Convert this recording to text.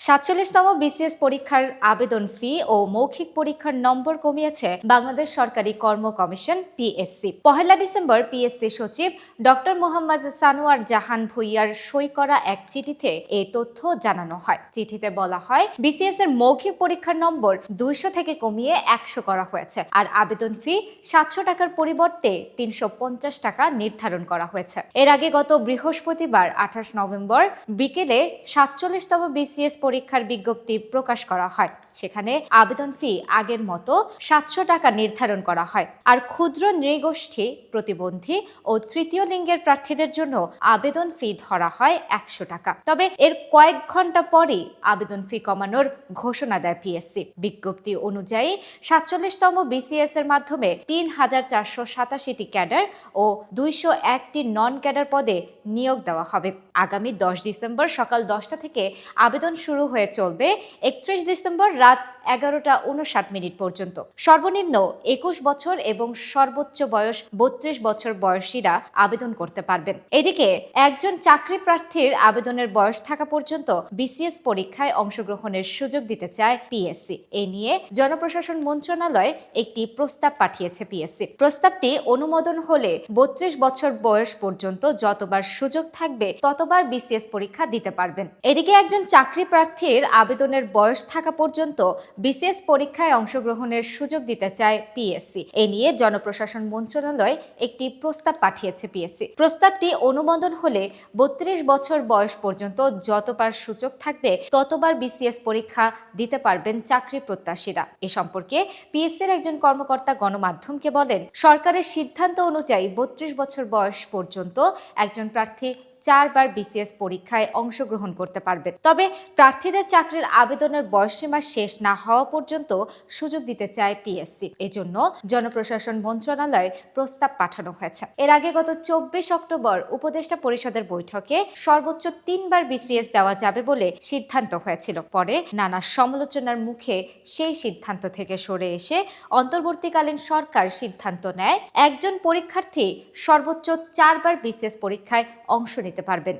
৪৭তম BCS পরীক্ষার আবেদন ফি ও মৌখিক পরীক্ষার নম্বর কমিয়েছে বাংলাদেশ সরকারি কর্ম কমিশন পিএসসি। ১ ডিসেম্বর পিএসসি সচিব ডক্টর মোহাম্মদ সানোয়ার জাহান ভুইয়ার সই করা এক চিঠিতে এই তথ্য জানানো হয়। চিঠিতে বলা হয়, বিসিএস এর মৌখিক পরীক্ষার নম্বর ২০০ থেকে কমিয়ে ১০০ করা হয়েছে, আর আবেদন ফি ৭০০ টাকার পরিবর্তে ৩৫০ টাকা নির্ধারণ করা হয়েছে। এর আগে গত বৃহস্পতিবার ২৮ নভেম্বর বিকেলে ৪৭তম বিসিএস পরীক্ষার বিজ্ঞপ্তি প্রকাশ করা হয়। সেখানে আবেদন ফি আগের মতো ৭০০ টাকা নির্ধারণ করা হয়, আর ক্ষুদ্র নৃগোষ্ঠী, প্রতিবন্ধী ও তৃতীয় লিঙ্গের প্রার্থীদের জন্য আবেদন ফি ধরা হয় ১০০ টাকা। তবে এর কয়েক ঘন্টা পরই আবেদন ফি কমানোর ঘোষণা দেয় পিএসসি। বিজ্ঞপ্তি অনুযায়ী ৪৭তম বিসিএস এর মাধ্যমে ৩,৪৮৭টি ক্যাডার ও ২০১টি নন ক্যাডার পদে নিয়োগ দেওয়া হবে। আগামী ১০ ডিসেম্বর সকাল ১০টা থেকে আবেদন শুরু হয়ে চলবে ৩১ ডিসেম্বর রাত ১১টা ৫৯ পর্যন্ত। সর্বনিম্ন ২১ বছর এবং সর্বোচ্চ বয়স ৩২ বছর বয়সীরা আবেদন করতে পারবেন। এদিকে একজন চাকরি প্রার্থীর আবেদনের বয়স থাকা পর্যন্ত বিসিএস পরীক্ষায় অংশগ্রহণের সুযোগ দিতে চায় পিএসসি। এ নিয়ে জনপ্রশাসন মন্ত্রণালয় একটি প্রস্তাব পাঠিয়েছে পিএসসি। প্রস্তাবটি অনুমোদন হলে ৩২ বছর বয়স পর্যন্ত যতবার সুযোগ থাকবে ততবার বিসিএস পরীক্ষা দিতে পারবেন। এদিকে একজন চাকরি প্রার্থীর আবেদনের বয়স থাকা পর্যন্ত বিসিএস পরীক্ষায় অংশগ্রহণের সুযোগ দিতে চায় পিএসসি। এ নিয়ে জনপ্রশাসন মন্ত্রণালয় একটি প্রস্তাব পাঠিয়েছে পিএসসি। প্রস্তাবটি অনুমোদন হলে ৩২ বছর বয়স পর্যন্ত যতবার সুযোগ থাকবে ততবার বিসিএস পরীক্ষা দিতে পারবেন চাকরি প্রত্যাশীরা। এ সম্পর্কে পিএসসির একজন কর্মকর্তা গণমাধ্যমকে বলেন, সরকারের সিদ্ধান্ত অনুযায়ী ৩২ বছর বয়স পর্যন্ত একজন প্রার্থী ৪ বার বিসিএস পরীক্ষায় অংশগ্রহণ করতে পারবেন। তবে প্রার্থীদের চাকরির আবেদনের বয়সসীমা শেষ না হওয়া পর্যন্ত সুযোগ দিতে চায় পিএসসি। এজন্য জনপ্রশাসন মন্ত্রণালয়ে প্রস্তাব পাঠানো হয়েছে। এর আগে গত ২৪ অক্টোবর উপদেষ্টা পরিষদের বৈঠকে সর্বোচ্চ ৩ বার বিসিএস দেওয়া যাবে বলে সিদ্ধান্ত হয়েছিল। পরে নানা সমালোচনার মুখে সেই সিদ্ধান্ত থেকে সরে এসে অন্তর্বর্তীকালীন সরকার সিদ্ধান্ত নেয় একজন পরীক্ষার্থী সর্বোচ্চ ৪ বার বিসিএস পরীক্ষায় অংশ নিতে পারবেন।